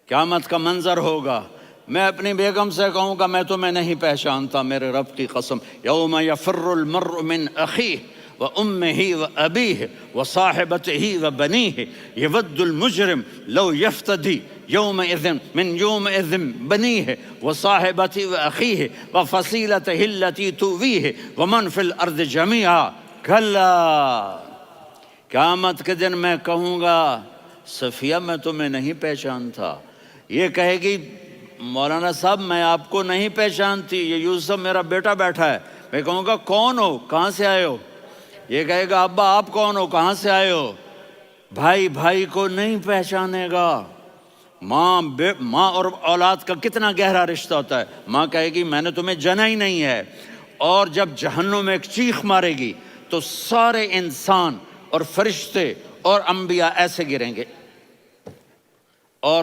قیامت کا منظر ہوگا، میں اپنی بیگم سے کہوں گا میں تمہیں نہیں پہچانتا میرے رب کی قسم، یوم یفر المرء من اخیہ وامہ وابیہ وصاحبتہ وبنیہ یود المجرم لو یفتدی یومئذ من یومئذ بنیہ وصاحبتہ واخیہ وفصیلتہ التی تؤویہ ومن فی الارض جمیعا کلا، قیامت کے دن میں کہوں گا صفیہ میں تمہیں نہیں پہچانتا، یہ کہے گی مولانا صاحب میں آپ کو نہیں پہچانتی، یہ یوسف میرا بیٹا بیٹھا ہے، میں کہوں گا کون ہو کہاں سے آئے ہو، یہ کہے گا ابا آپ کون ہو کہاں سے آئے ہو، بھائی بھائی کو نہیں پہچانے گا۔ ماں اور اولاد کا کتنا گہرا رشتہ ہوتا ہے، ماں کہے گی میں نے تمہیں جنا ہی نہیں ہے، اور جب جہنم میں ایک چیخ مارے گی تو سارے انسان اور فرشتے اور انبیاء ایسے گریں گے اور